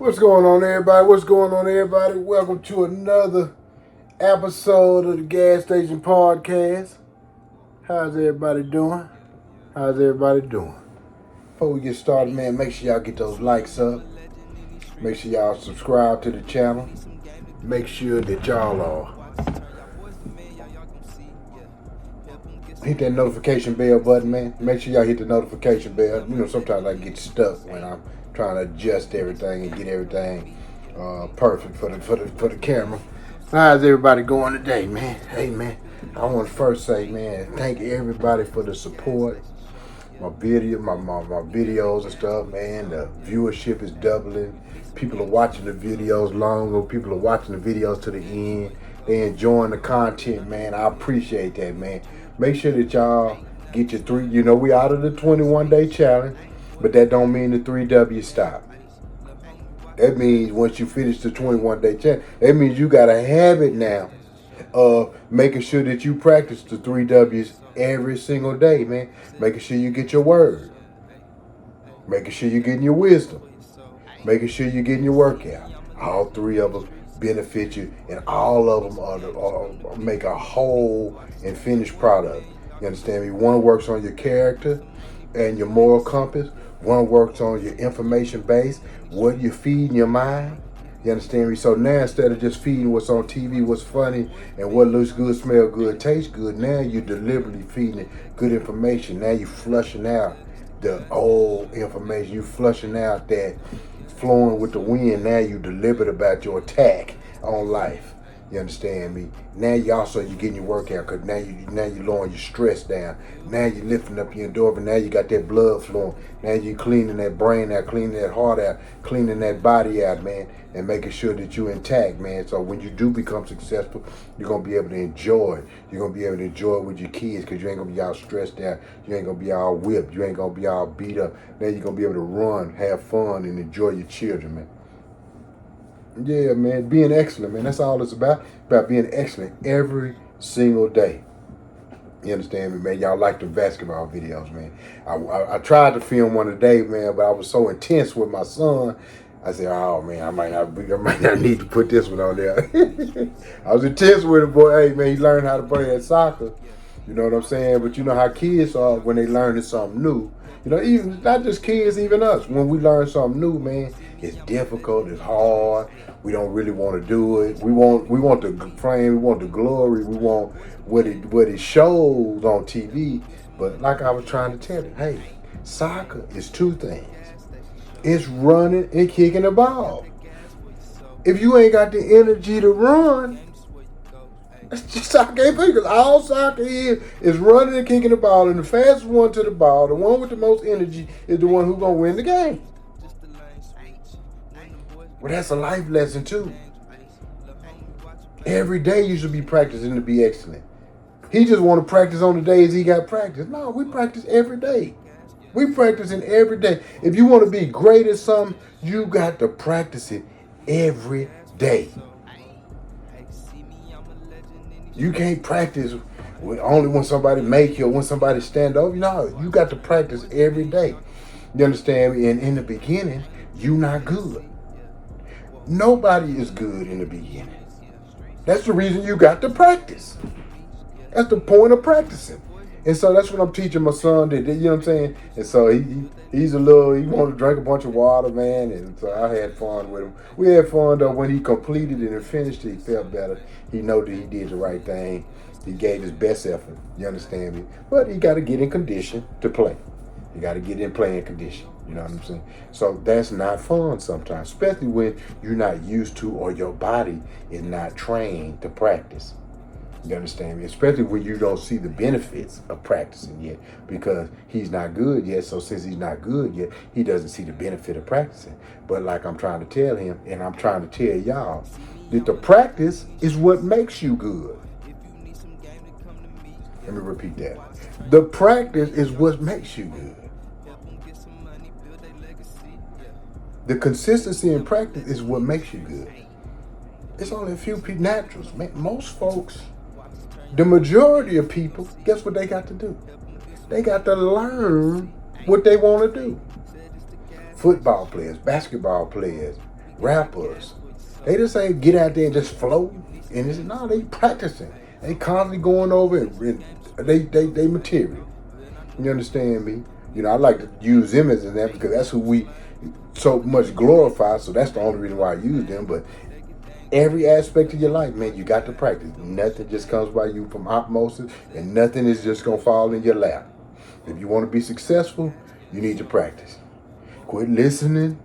What's going on, everybody? What's going on, everybody? Welcome to another episode of the Gas Station Podcast. How's everybody doing? How's everybody doing? Before we get started, man, make sure y'all get those likes up. Make sure y'all subscribe to the channel. Make sure that y'all hit that notification bell button, man. Make sure y'all hit the notification bell. You know, sometimes I get stuck when I'm trying to adjust everything and get everything perfect for the camera. How's everybody going today, man? Hey, man, I want to first say, man, thank everybody for the support. My videos and stuff, man. The viewership is doubling. People are watching the videos longer. People are watching the videos to the end. They enjoying the content, man. I appreciate that, man. Make sure that y'all get your three. You know, we out of the 21-day challenge, but that don't mean the 3W stop. That means once you finish the 21-day challenge, that means you got a habit now of making sure that you practice the 3Ws every single day, man. Making sure you get your word. Making sure you're getting your wisdom. Making sure you're getting your workout. All three of them benefit you, and all of them are make a whole and finished product. You understand me? One works on your character and your moral compass. One works on your information base, what you feed in your mind. You understand me? So now, instead of just feeding what's on TV, what's funny, and what looks good, smell good, tastes good, now you're deliberately feeding good information. Now you're flushing out the old information. You're flushing out that flowing with the wind. Now you deliberate about your attack on life. You understand me? Now you're getting your workout, because now you lowering your stress down. Now you're lifting up your endorphin. Now you got that blood flowing. Now you're cleaning that brain out, cleaning that heart out, cleaning that body out, man, and making sure that you're intact, man. So when you do become successful, you're going to be able to enjoy it. You're going to be able to enjoy it with your kids, because you ain't going to be all stressed out. You ain't going to be all whipped. You ain't going to be all beat up. Now you're going to be able to run, have fun, and enjoy your children, man. Yeah, man, being excellent, man. That's all it's about being excellent every single day. You understand me, man? Y'all like the basketball videos, man. I tried to film one today, man, but I was so intense with my son. I said, oh, man, I might not need to put this one on there. I was intense with him, boy. Hey, man, he learned how to play that soccer. You know what I'm saying? But you know how kids are when they learn something new. You know, even not just kids, even us. When we learn something new, man, it's difficult, it's hard. We don't really want to do it. We want the fame, we want the glory, we want what it shows on TV. But like I was trying to tell you, hey, soccer is two things. It's running and kicking the ball. If you ain't got the energy to run, that's just soccer. Because all soccer is running and kicking the ball, and the fastest one to the ball, the one with the most energy, is the one who's gonna win the game. Well, that's a life lesson too. Every day you should be practicing to be excellent. He just want to practice on the days he got practice. No, we practice every day. We practicing every day. If you want to be great at something, you got to practice it every day. You can't practice only when somebody make you or when somebody stand over. No, you got to practice every day. You understand me? And in the beginning, you not good. Nobody is good in the beginning. That's the reason you got to practice. That's the point of practicing. And so that's what I'm teaching my son. You know what I'm saying? And so he wanted to drink a bunch of water, man. And so I had fun with him. We had fun, though. When he completed it and finished it, he felt better. He know that he did the right thing. He gave his best effort. You understand me? But he got to get in condition to play. You got to get in playing condition. You know what I'm saying? So that's not fun sometimes, especially when you're not used to or your body is not trained to practice. You understand me? Especially when you don't see the benefits of practicing yet, because he's not good yet. So since he's not good yet, he doesn't see the benefit of practicing. But like I'm trying to tell him, and I'm trying to tell y'all, that the practice is what makes you good. Let me repeat that. The practice is what makes you good. The consistency in practice is what makes you good. It's only a few people, naturals. Man, most folks, the majority of people, guess what they got to do? They got to learn what they want to do. Football players, basketball players, rappers. They just ain't get out there and just flow. And it's, no, they practicing. They constantly going over and they material. You understand me? You know, I like to use them as an example because that's who we so much glorify. So that's the only reason why I use them. But every aspect of your life, man, you got to practice. Nothing just comes by you from osmosis, and nothing is just gonna fall in your lap. If you want to be successful, you need to practice. Quit listening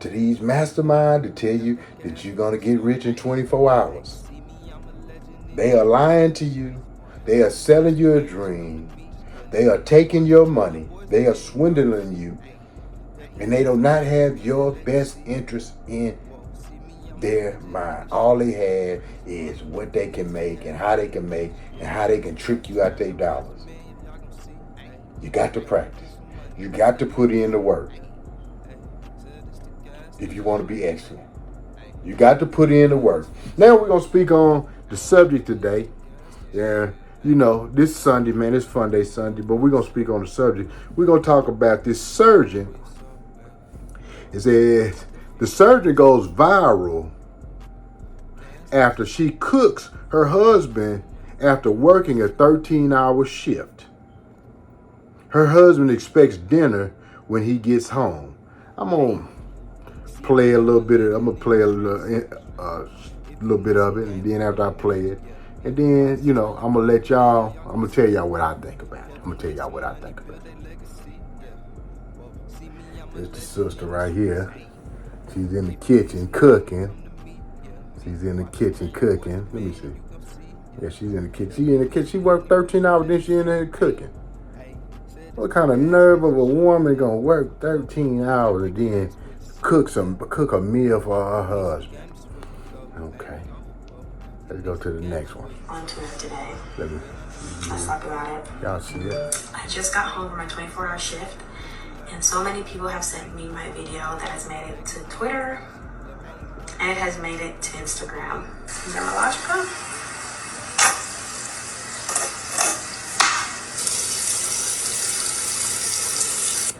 to these masterminds to tell you that you're gonna get rich in 24 hours. They are lying to you. They are selling you a dream. They are taking your money. They are swindling you. And they do not have your best interest in their mind. All they have is what they can make and how they can make and how they can trick you out their dollars. You got to practice. You got to put in the work if you want to be excellent. You got to put in the work. Now we're going to speak on the subject today. Yeah, you know, this Sunday, man, it's Fun Day Sunday, but we're going to speak on the subject. We're going to talk about this surgeon. It says the surgeon goes viral after she cooks her husband after working a 13-hour shift. Her husband expects dinner when he gets home. I'm gonna play a little bit of it, and then after I play it, and then I'm gonna tell y'all what I think about it. There's the sister right here. She's in the kitchen cooking. Let me see. Yeah, she's in the kitchen. She worked 13 hours, then she in there cooking. What kind of nerve of a woman gonna work 13 hours and then cook a meal for her husband? Okay. Let's go to the next one. On tour today. Let's talk about it. Y'all see it? I just got home from my 24-hour shift, and so many people have sent me my video that has made it to Twitter, and it has made it to Instagram. Is that my logical?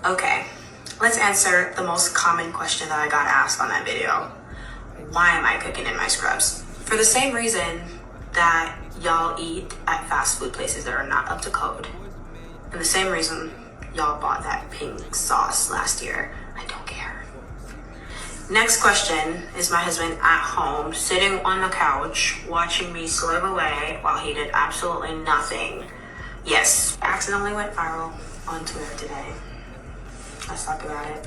Okay, let's answer the most common question that I got asked on that video. Why am I cooking in my scrubs? For the same reason that y'all eat at fast food places that are not up to code. And the same reason y'all bought that pink sauce last year. I don't care. Next question is my husband at home, sitting on the couch, watching me slave away while he did absolutely nothing. Yes, accidentally went viral on Twitter today. Let's talk about it.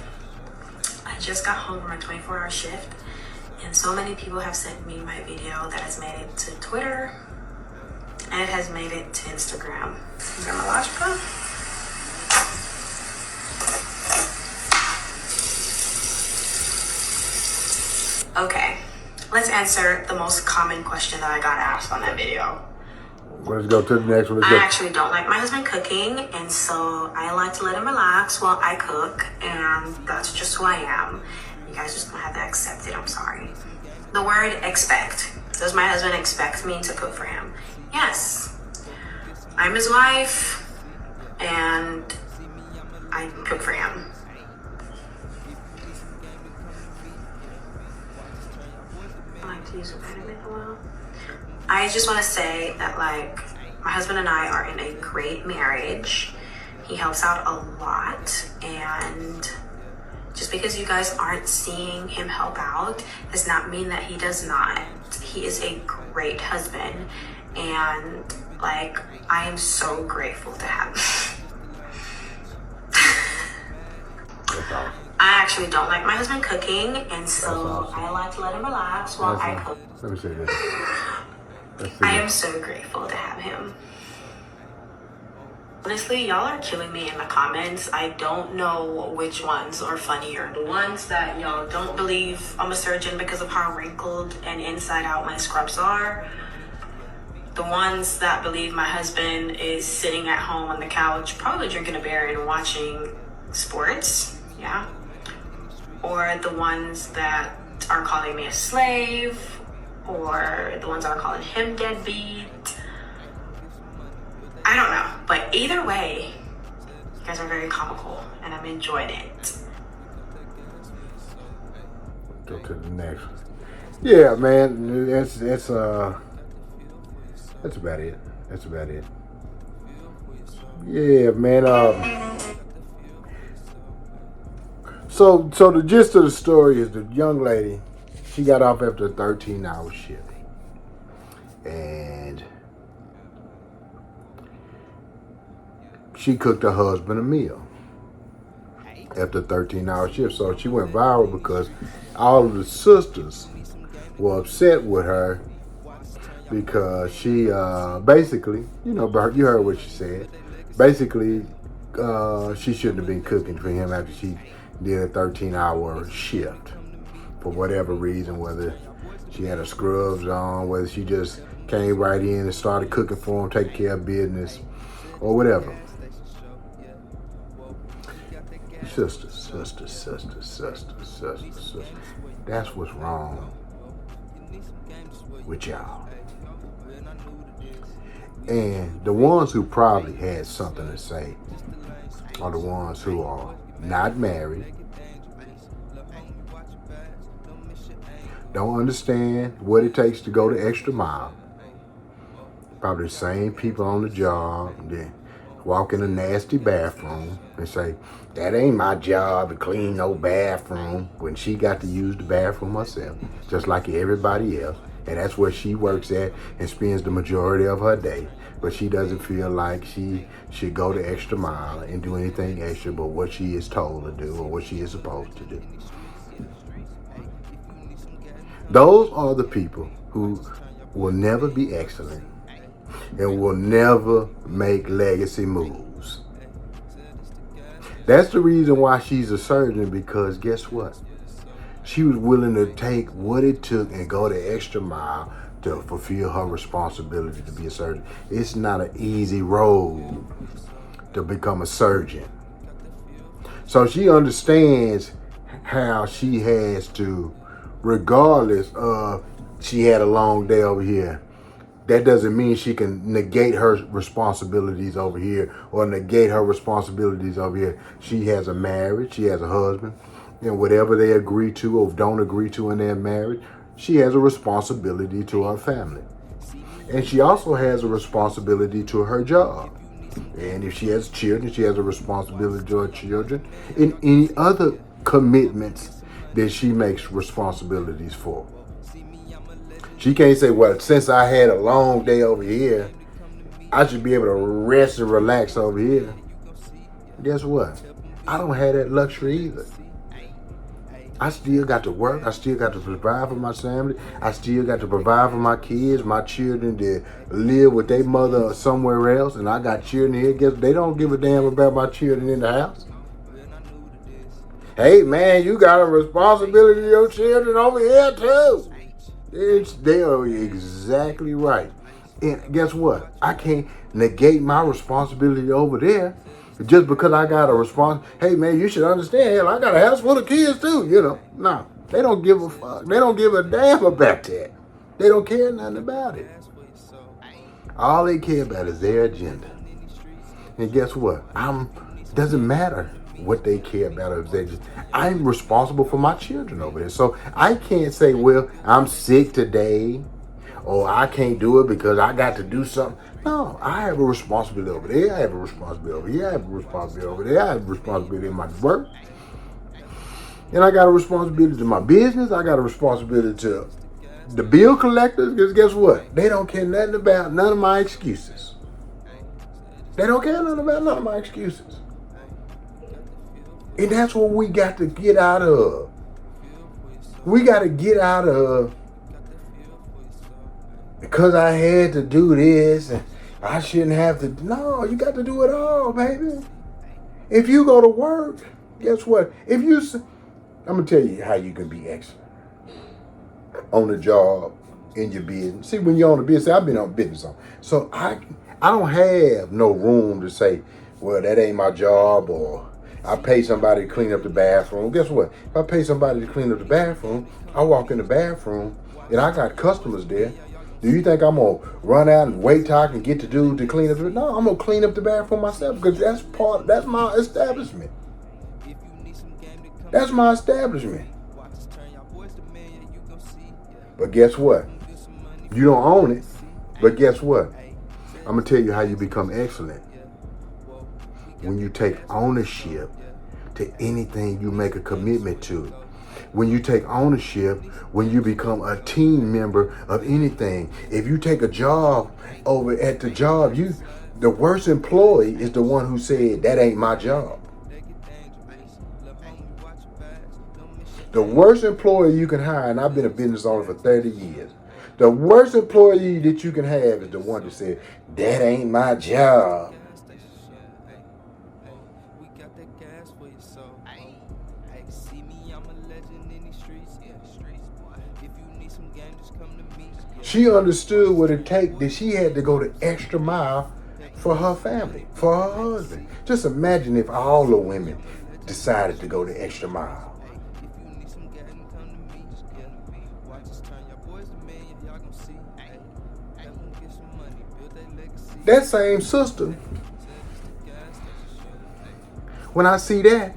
I just got home from my 24-hour shift, and so many people have sent me my video that has made it to Twitter, and it has made it to Instagram. Is that my logical? Okay, let's answer the most common question that I got asked on that video. Let's go to the next one. I actually don't like my husband cooking, and so I like to let him relax while I cook, and that's just who I am. You guys just gonna have to accept it, I'm sorry. The word expect. Does my husband expect me to cook for him? Yes. I'm his wife, and I cook for him. I like to use a vitamin oil. I just want to say that, my husband and I are in a great marriage. He helps out a lot, and just because you guys aren't seeing him help out does not mean that he does not. He is a great husband, and I am so grateful to have him. I actually don't like my husband cooking, and so I like to let him relax while I cook. Let me say this. I am so grateful to have him. Honestly, y'all are killing me in the comments. I don't know which ones are funnier. The ones that y'all don't believe I'm a surgeon because of how wrinkled and inside out my scrubs are. The ones that believe my husband is sitting at home on the couch, probably drinking a beer and watching sports. Yeah. Or the ones that are calling me a slave, or the ones that are calling him deadbeat. I don't know, but either way, you guys are very comical, and I'm enjoying it. Go to the next one. Yeah, man, that's about it. That's about it. Yeah, man. So the gist of the story is the young lady, she got off after a 13-hour shift, and she cooked her husband a meal after a 13-hour shift. So she went viral because all of the sisters were upset with her because she basically, you heard what she said. Basically, she shouldn't have been cooking for him after she did a 13-hour shift for whatever reason, whether she had her scrubs on, whether she just came right in and started cooking for him, taking care of business, or whatever. Sisters. That's what's wrong with y'all. And the ones who probably had something to say are the ones who are not married, don't understand what it takes to go the extra mile. Probably the same people on the job that walk in a nasty bathroom and say, that ain't my job to clean no bathroom, when she got to use the bathroom herself, just like everybody else. And that's where she works at and spends the majority of her day. But she doesn't feel like she should go the extra mile and do anything extra but what she is told to do or what she is supposed to do. Those are the people who will never be excellent and will never make legacy moves. That's the reason why she's a surgeon, because guess what? She was willing to take what it took and go the extra mile to fulfill her responsibility to be a surgeon. It's not an easy road to become a surgeon. So she understands how she has to, regardless of she had a long day over here, that doesn't mean she can negate her responsibilities over here or negate her responsibilities over here. She has a marriage, she has a husband, and whatever they agree to or don't agree to in their marriage, she has a responsibility to her family. And she also has a responsibility to her job. And if she has children, she has a responsibility to her children and any other commitments that she makes responsibilities for. She can't say, well, since I had a long day over here, I should be able to rest and relax over here. Guess what? I don't have that luxury either. I still got to work. I still got to provide for my family. I still got to provide for my kids, my children that live with their mother somewhere else. And I got children here. Guess they don't give a damn about my children in the house. Hey, man, you got a responsibility to your children over here, too. They are exactly right. And guess what? I can't negate my responsibility over there just because I got a response. Hey, man, you should understand, hell, I got a house full of kids too, No, they don't give a fuck. They don't give a damn about that. They don't care nothing about it. All they care about is their agenda. And guess what? Doesn't matter what they care about. I'm responsible for my children over there. So I can't say, well, I'm sick today, or I can't do it because I got to do something. No, I have a responsibility over there. I have a responsibility over here. I have a responsibility over there. I have a responsibility in my work. And I got a responsibility to my business. I got a responsibility to the bill collectors. Because guess what? They don't care nothing about none of my excuses. They don't care nothing about none of my excuses. And that's what we got to get out of. We got to get out of, because I had to do this and I shouldn't have to. No, you got to do it all, baby. If you go to work, guess what? I'm going to tell you how you can be excellent on the job, in your business. See, when you're on the business, I've been on business. So I don't have no room to say, well, that ain't my job, or I pay somebody to clean up the bathroom. Guess what? If I pay somebody to clean up the bathroom, I walk in the bathroom and I got customers there. Do you think I'm going to run out and wait till I can get the dude to clean up the No, I'm going to clean up the bathroom myself, because that's my establishment. That's my establishment. But guess what? You don't own it. But guess what? I'm going to tell you how you become excellent. When you take ownership to anything you make a commitment to. When you take ownership, when you become a team member of anything. If you take a job over at the job, the worst employee is the one who said, that ain't my job. The worst employee you can hire, and I've been a business owner for 30 years. The worst employee that you can have is the one that said, that ain't my job. She understood what it takes, that she had to go the extra mile for her family, for her husband. Just imagine if all the women decided to go the extra mile. That same sister, when I see that,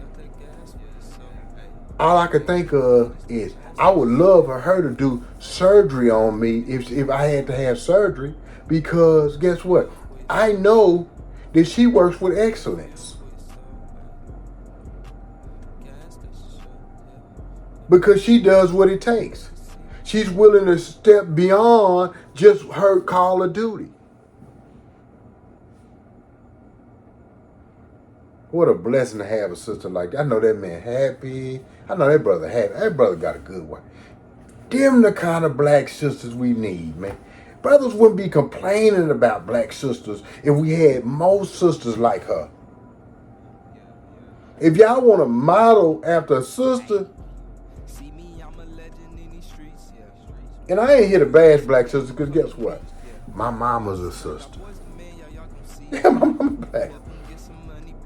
all I could think of is I would love for her to do surgery on me if I had to have surgery, because guess what? I know that she works with excellence. Because she does what it takes. She's willing to step beyond just her call of duty. What a blessing to have a sister like that. I know that man happy. I know that brother happy. That brother got a good wife. Them the kind of black sisters we need, man. Brothers wouldn't be complaining about black sisters if we had most sisters like her. If y'all want to model after a sister, and I ain't here to bash black sisters, because guess what? My mama's a sister. Yeah, my mama black.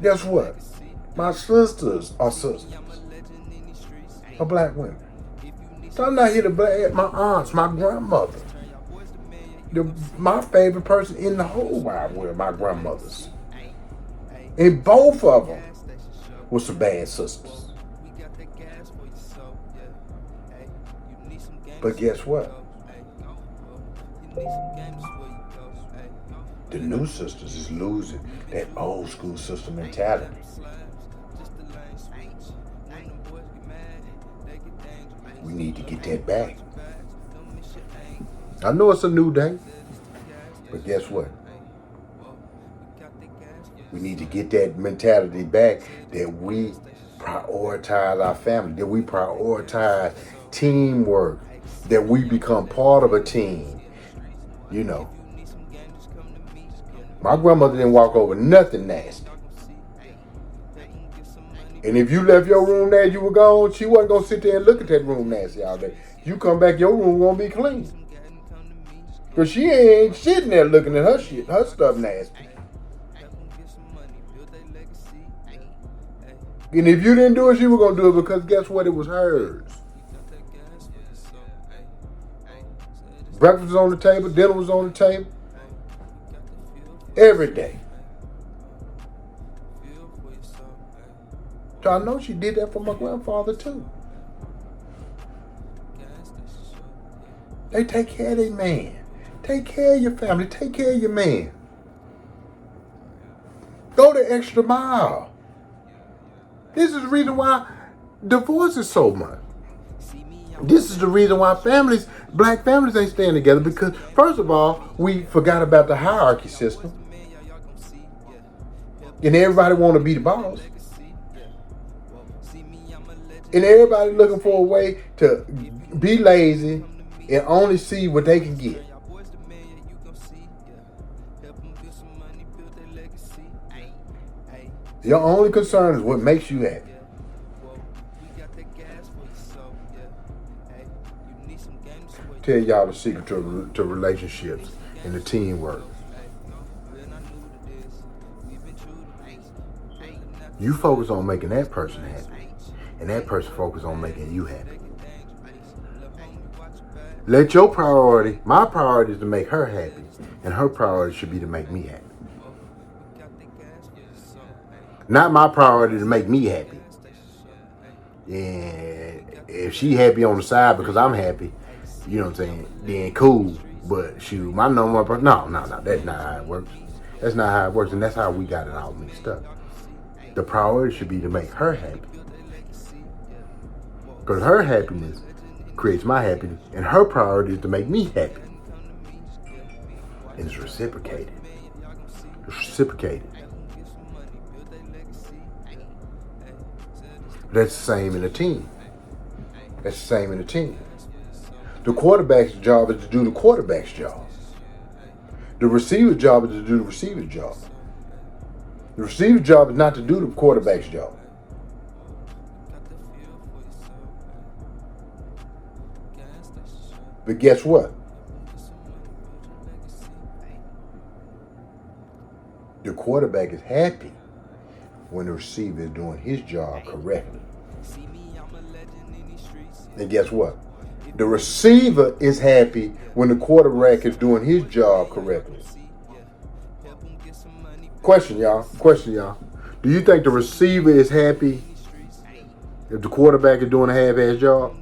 Guess what? My sisters are sisters. Are black women. So I'm not here to blame my aunts, my grandmother. My favorite person in the whole wide world, my grandmothers. And both of them were some bad sisters. But guess what? The new sisters is losing that old school sister mentality. We need to get that back. I know it's a new day, but guess what? We need to get that mentality back, that we prioritize our family, that we prioritize teamwork, that we become part of a team. You know, my grandmother didn't walk over nothing nasty. And if you left your room there, you were gone, she wasn't going to sit there and look at that room nasty all day. You come back, your room going to be clean. Because she ain't sitting there looking at her shit, her stuff nasty. And if you didn't do it, she was going to do it, because guess what? It was hers. Breakfast was on the table, dinner was on the table. Every day. So I know she did that for my grandfather too. They take care of their man. Take care of your family. Take care of your man. Go the extra mile. This is the reason why divorce is so much. This is the reason why black families ain't staying together, because first of all, we forgot about the hierarchy system. And everybody want to be the boss. And everybody looking for a way to be lazy and only see what they can get. Your only concern is what makes you happy. Tell y'all the secret to relationships and the teamwork. You focus on making that person happy, and that person focus on making you happy. Let your priority, my priority is to make her happy, and her priority should be to make me happy. Not my priority to make me happy. And if she happy on the side because I'm happy, You know what I'm saying? Then cool. But shoot, my number one, no, that's not how it works. That's not how it works, and that's how we got it all mixed up. The priority should be to make her happy. Because her happiness creates my happiness, and her priority is to make me happy. And it's reciprocated. It's reciprocated. That's the same in a team. That's the same in a team. The quarterback's job is to do the quarterback's job. The receiver's job is to do the receiver's job. The receiver's job is not to do the quarterback's job. But guess what? The quarterback is happy when the receiver is doing his job correctly. And guess what? The receiver is happy when the quarterback is doing his job correctly. Question, y'all. Do you think the receiver is happy if the quarterback is doing a half-ass job?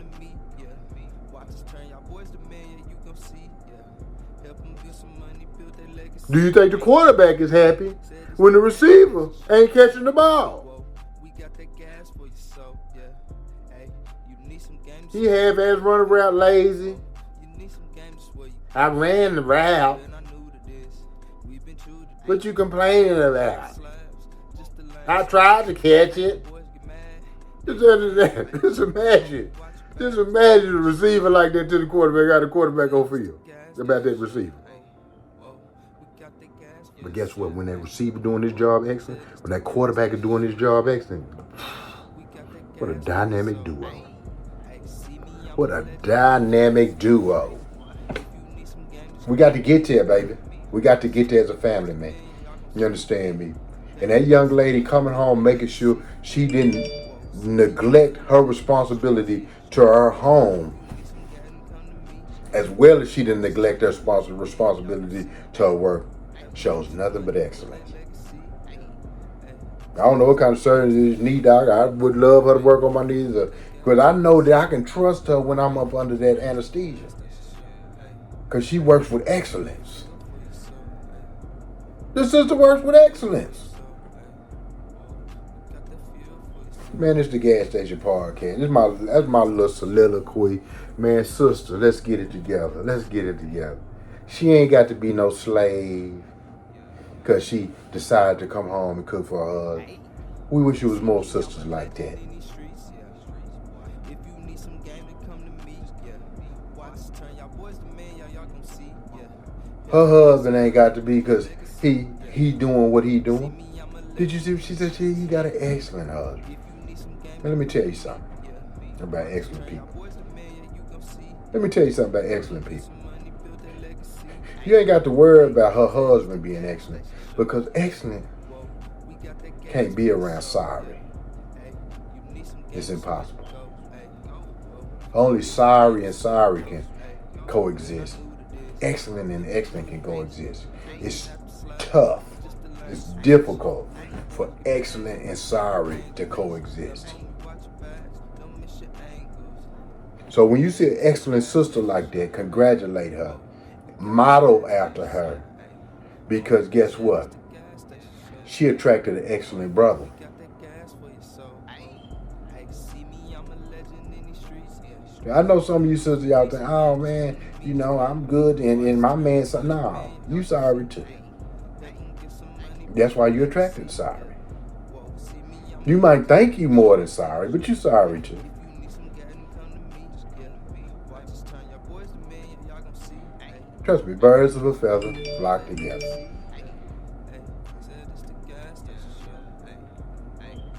Do you think the quarterback is happy when the receiver ain't catching the ball? He half-ass running around lazy. I ran the route. What you complaining about? I tried to catch it. Just imagine the receiver like that to the quarterback, got the quarterback on field about that receiver. But guess what? When that receiver doing his job excellent, when that quarterback is doing his job excellent, what a dynamic duo. What a dynamic duo. We got to get there, baby. We got to get there as a family, man. You understand me? And that young lady coming home making sure she didn't neglect her responsibility to her home as well as she didn't neglect her responsibility to her work shows nothing but excellence. I don't know what kind of surgery is need, doc. I would love her to work on my knees because I know that I can trust her when I'm up under that anesthesia because she works with excellence. The sister works with excellence. Man, it's the Gas Station Podcast. That's my little soliloquy. Man, sister, let's get it together. Let's get it together. She ain't got to be no slave because she decided to come home and cook for her husband. We wish there was more sisters like that. Her husband ain't got to be because he doing what he doing. Did you see what she said? He got an excellent husband. Now, let me tell you something about excellent people. You ain't got to worry about her husband being excellent because excellent can't be around sorry. It's impossible. Only sorry and sorry can coexist. Excellent and excellent can coexist. It's tough. It's difficult for excellent and sorry to coexist. So when you see an excellent sister like that, congratulate her. Model after her. Because guess what? She attracted an excellent brother. I know some of you sisters out there, oh man, you know, I'm good and my man, no, you sorry too. That's why you're attracted to sorry. You might think you more than sorry, but you sorry too. Trust me, birds of a feather flock together.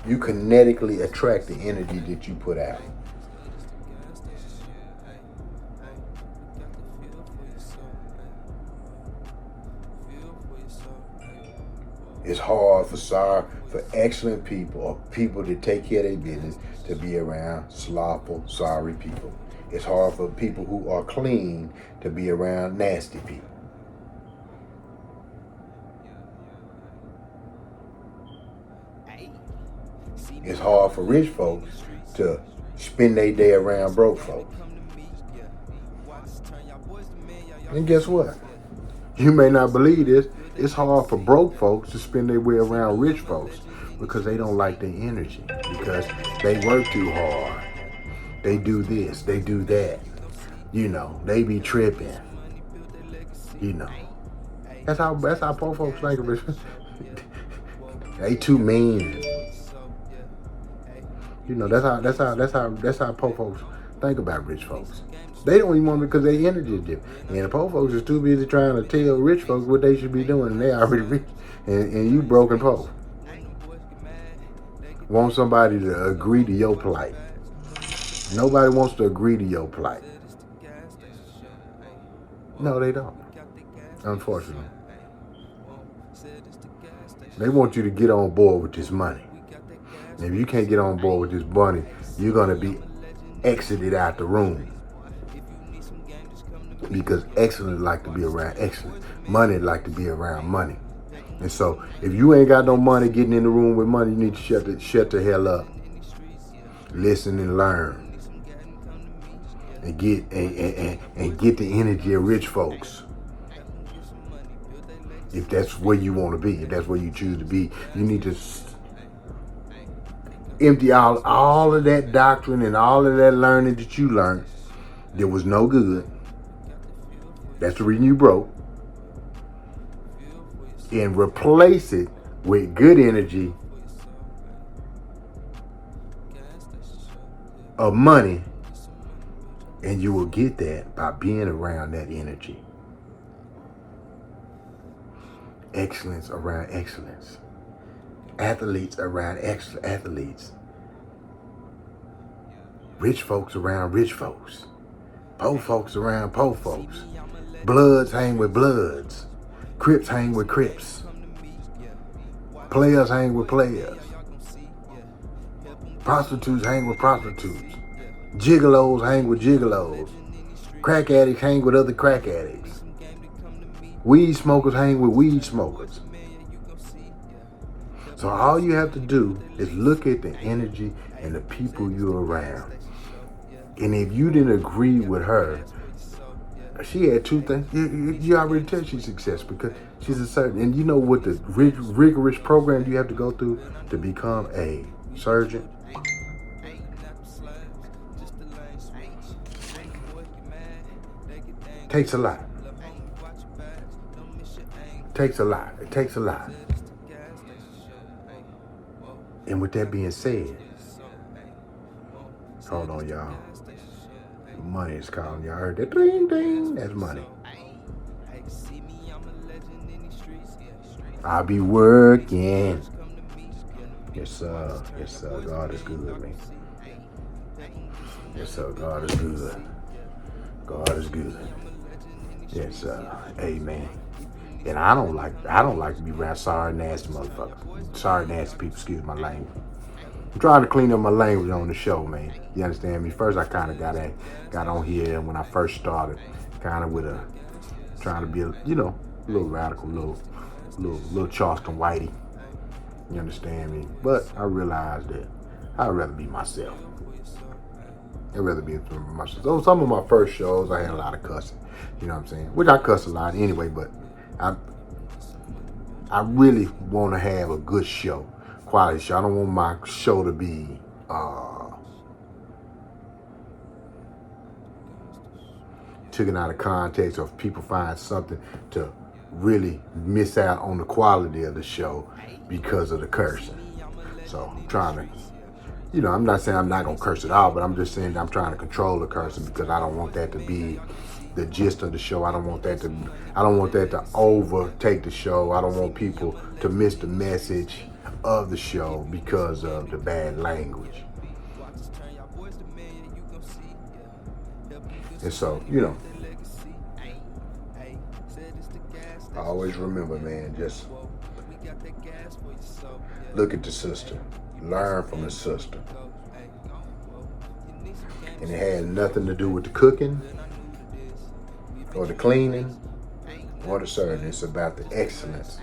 You kinetically attract the energy that you put out. It's hard for excellent people or people that take care of their business to be around slothful, sorry people. It's hard for people who are clean to be around nasty people. It's hard for rich folks to spend their day around broke folks. And guess what? You may not believe this. It's hard for broke folks to spend their way around rich folks because they don't like their energy, because they work too hard. They do this, they do that. They be tripping. You know. That's how poor folks think of it. They too mean. That's how poor folks think about rich folks. They don't even want it because their energy is different. And the poor folks is too busy trying to tell rich folks what they should be doing, and they already rich. And you broke and poor. Want somebody to agree to your plight. Nobody wants to agree to your plight. No, they don't. Unfortunately. They want you to get on board with this money. And if you can't get on board with this money, you're going to be exited out the room. Because excellence like to be around excellence. Money like to be around money. And so if you ain't got no money getting in the room with money, you need to shut the hell up. Listen and learn. And get the energy of rich folks. If that's where you want to be, if that's where you choose to be, you need to empty all of that doctrine and all of that learning that you learned that was no good. That's the reason you broke. And replace it with good energy of money. And you will get that by being around that energy. Excellence around excellence. Athletes around athletes. Rich folks around rich folks. Poor folks around poor folks. Bloods hang with bloods. Crips hang with crips. Players hang with players. Prostitutes hang with prostitutes. Gigolos hang with gigolos. Crack addicts hang with other crack addicts. Weed smokers hang with weed smokers. So all you have to do is look at the energy and the people you're around. And if you didn't agree with her, she had two things. You already tell she's success because she's a certain, and you know what the rigorous program you have to go through to become a surgeon? Takes a lot. Takes a lot. It takes a lot. And with that being said, hold on, y'all. Money is calling. Y'all heard that? Ding, ding. That's money. I'll be working. Yes, sir. Yes, sir. God is good, man. Yes, sir. God is good. God is good. Yes, sir. Amen. And I don't like to be around sorry, nasty motherfuckers. Sorry, nasty people. Excuse my language. I'm trying to clean up my language on the show, man. You understand me? First, I kind of got on here when I first started, kind of trying to be a little radical, little Charleston Whitey. You understand me? But I realized that I'd rather be myself. I'd rather be myself. So some of my first shows, I had a lot of cussing. You know what I'm saying? Which I cuss a lot anyway, but I really want to have a good show. Quality show. I don't want my show to be taken out of context, or if people find something to really miss out on the quality of the show because of the cursing. So I'm trying to, I'm not saying I'm not gonna curse at all, but I'm just saying I'm trying to control the cursing because I don't want that to be the gist of the show. I don't want that to overtake the show. I don't want people to miss the message of the show because of the bad language. And so, I always remember, man, just look at the sister, learn from the sister. And it had nothing to do with the cooking or the cleaning or the serving. It's about the excellence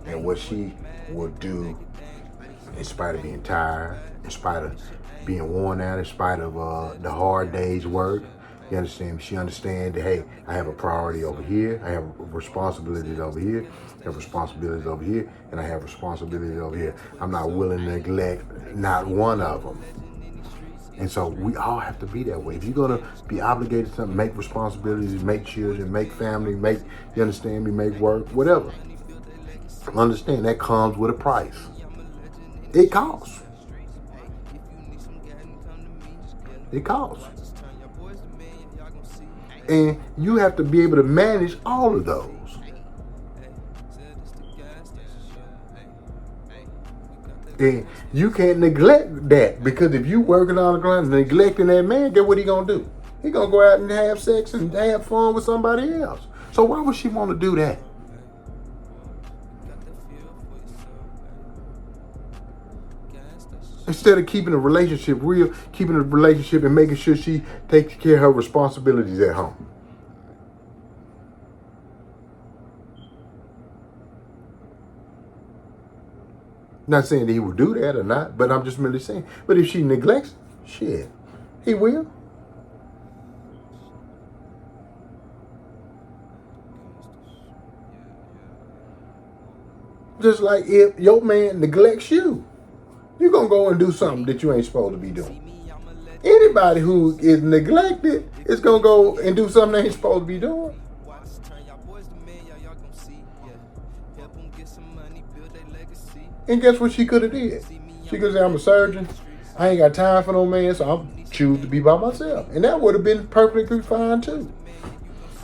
and what she will do in spite of being tired, in spite of being worn out, in spite of the hard day's work, You understand me? She understands that, hey, I have a priority over here. I have responsibilities over here. I have responsibilities over here. And I have responsibilities over here. I'm not willing to neglect not one of them. And so we all have to be that way. If you're going to be obligated to something, make responsibilities, make children, make family, you understand me, make work, whatever. Understand that comes with a price. It costs. It costs. And you have to be able to manage all of those. And you can't neglect that, because if you working on the ground neglecting that man, guess what he gonna do? He gonna go out and have sex and have fun with somebody else. So why would she want to do that? Instead of keeping a relationship real, keeping a relationship and making sure she takes care of her responsibilities at home. Not saying that he would do that or not, but I'm just merely saying. But if she neglects, shit, he will. Just like if your man neglects you, you're going to go and do something that you ain't supposed to be doing. Anybody who is neglected is going to go and do something they ain't supposed to be doing. And guess what she could have did? She could say, I'm a surgeon. I ain't got time for no man, so I'm choose to be by myself. And that would have been perfectly fine too.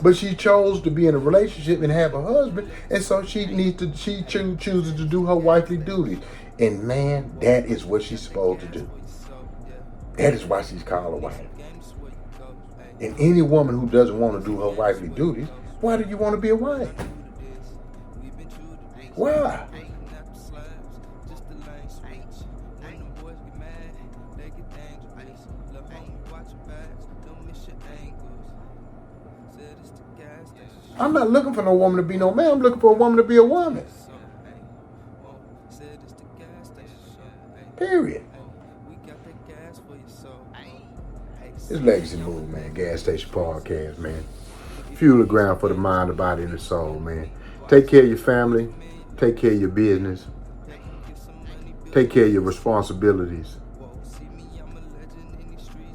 But she chose to be in a relationship and have a husband, and so she chooses to do her wifely duties. And man, that is what she's supposed to do. That is why she's called a wife. And any woman who doesn't want to do her wifely duties, why do you want to be a wife? Why? I'm not looking for no woman to be no man. I'm looking for a woman to be a woman. Period. It's Legacy Move, man. Gas Station Podcast, man. Fuel the ground for the mind, the body, and the soul, man. Take care of your family. Take care of your business. Take care of your responsibilities.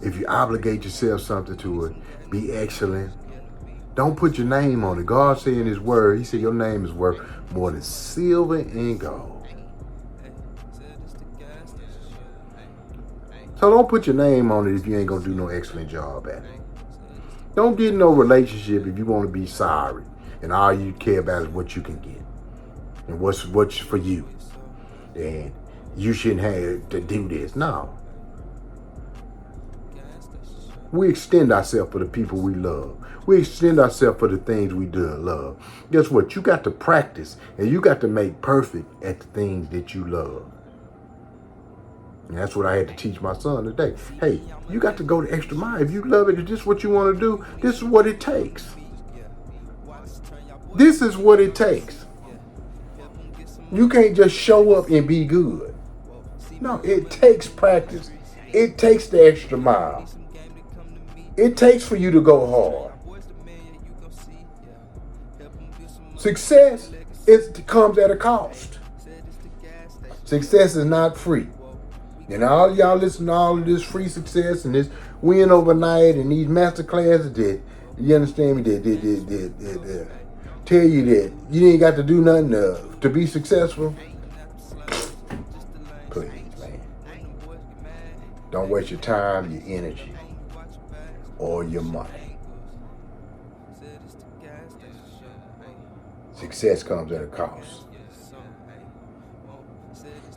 If you obligate yourself something to it, be excellent. Don't put your name on it. God said in his word, he said your name is worth more than silver and gold. So don't put your name on it if you ain't going to do no excellent job at it. Don't get in no relationship if you want to be sorry and all you care about is what you can get and what's for you. And you shouldn't have to do this. No. We extend ourselves for the people we love. We extend ourselves for the things we do love. Guess what? You got to practice and you got to make perfect at the things that you love. And that's what I had to teach my son today. Hey, you got to go the extra mile. If you love it, if this is what you want to do, this is what it takes. This is what it takes. You can't just show up and be good. No, it takes practice. It takes the extra mile. It takes for you to go hard. Success comes at a cost. Success is not free. And all y'all listen to all of this free success and this win overnight and these master classes that, you understand me, that tell you that you ain't got to do nothing to be successful. Please, man. Don't waste your time, your energy, or your money. Success comes at a cost.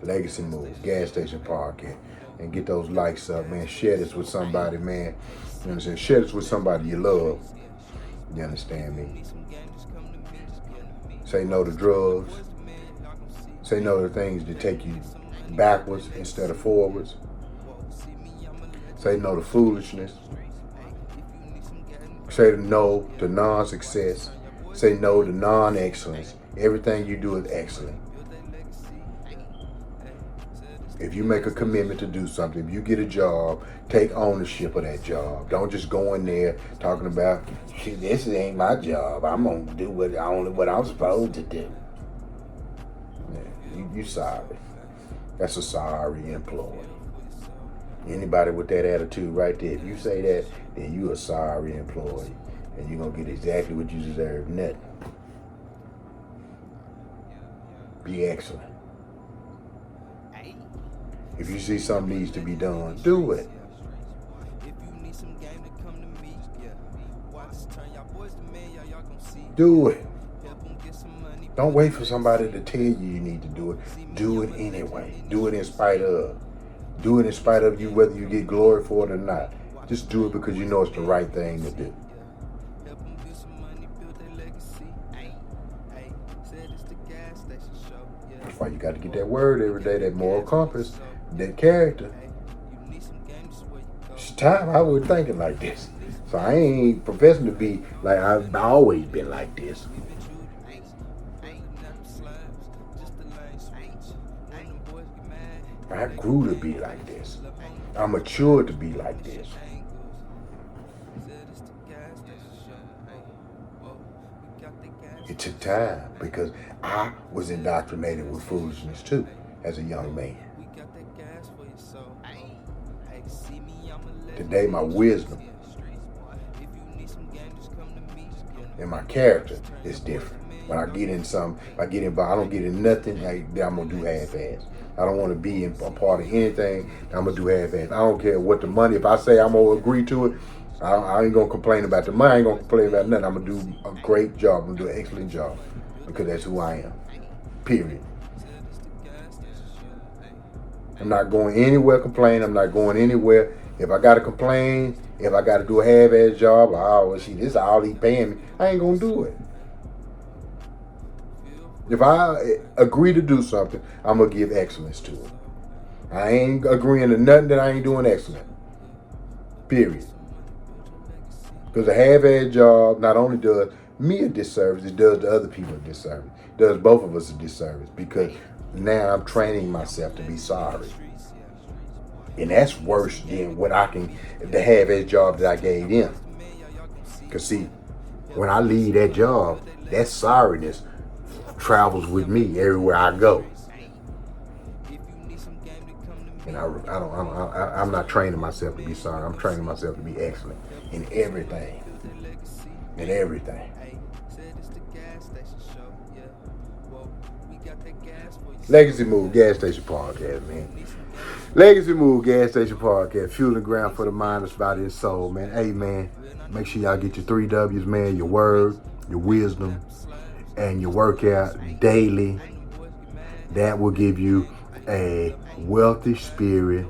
Legacy Move, Gas Station Podcast. And get those likes up, man. Share this with somebody, man. You understand? Share this with somebody you love. You understand me? Say no to drugs. Say no to things that take you backwards instead of forwards. Say no to foolishness. Say no to non-success. Say no to non-excellence. Everything you do is excellent. If you make a commitment to do something, if you get a job, take ownership of that job. Don't just go in there talking about, shit, this ain't my job. I'm gonna do what I'm supposed to do. Yeah, you sorry. That's a sorry employee. Anybody with that attitude right there, if you say that, then you a sorry employee. And you're gonna get exactly what you deserve. Nothing. Be excellent. If you see something needs to be done, do it. Do it. Don't wait for somebody to tell you need to do it. Do it anyway. Do it in spite of. Do it in spite of you, whether you get glory for it or not. Just do it because you know it's the right thing to do. That's why you got to get that word every day, that moral compass, that character. It's time I was thinking like this. So I ain't professing to be like I've always been like this. I grew to be like this. I matured to be like this. It took time because I was indoctrinated with foolishness too as a young man. Today my wisdom and my character is different. When I get in something, I get involved, I don't get in nothing that I'm going to do half-ass. I don't want to be a part of anything that I'm going to do half-ass. I don't care what the money, if I say I'm going to agree to it, I ain't going to complain about the money. I ain't going to complain about nothing. I'm going to do a great job. I'm going to do an excellent job because that's who I am. Period. I'm not going anywhere complaining. I'm not going anywhere. If I got to complain, if I got to do a half-ass job, this is all he paying me, I ain't going to do it. If I agree to do something, I'm going to give excellence to it. I ain't agreeing to nothing that I ain't doing excellent. Period. Because a half-ass job not only does me a disservice, it does the other people a disservice. It does both of us a disservice because now I'm training myself to be sorry. And that's worse than the half-ass job that I gave them. Because see, when I leave that job, that sorriness travels with me everywhere I go. And I'm not training myself to be sorry. I'm training myself to be excellent in everything. In everything. Legacy Move Gas Station Podcast, man. Legacy Move Gas Station Podcast. Fueling ground for the mind, the body, and soul, man. Hey, man, make sure y'all get your 3 W's, man. Your word, your wisdom, and your workout daily. That will give you a wealthy spirit,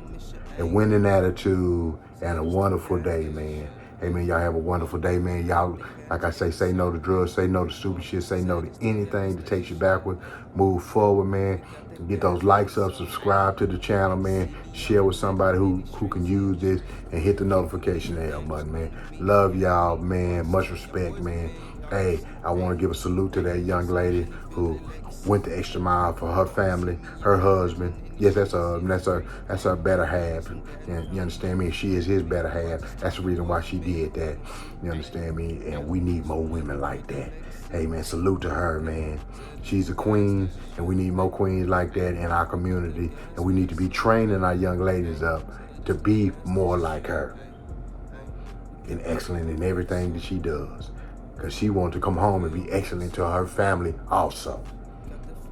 a winning attitude, and a wonderful day, man. Hey, man, y'all have a wonderful day, man. Y'all, like I say no to drugs, say no to stupid shit, say no to anything that takes you backward. Move forward, man. Get those likes up, subscribe to the channel, man. Share with somebody who can use this, and hit the notification button, man. Love y'all, man. Much respect, man. Hey, I want to give a salute to that young lady who went the extra mile for her family, her husband. Yes, that's her better half. You understand me? She is his better half. That's the reason why she did that. You understand me? And we need more women like that. Hey, man, salute to her, man. She's a queen, and we need more queens like that in our community. And we need to be training our young ladies up to be more like her and excellent in everything that she does. Because she wants to come home and be excellent to her family also.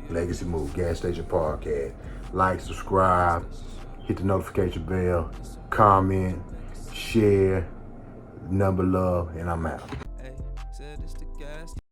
Legacy Move Gas Station Podcast. Like, subscribe, hit the notification bell, comment, share, number love, and I'm out.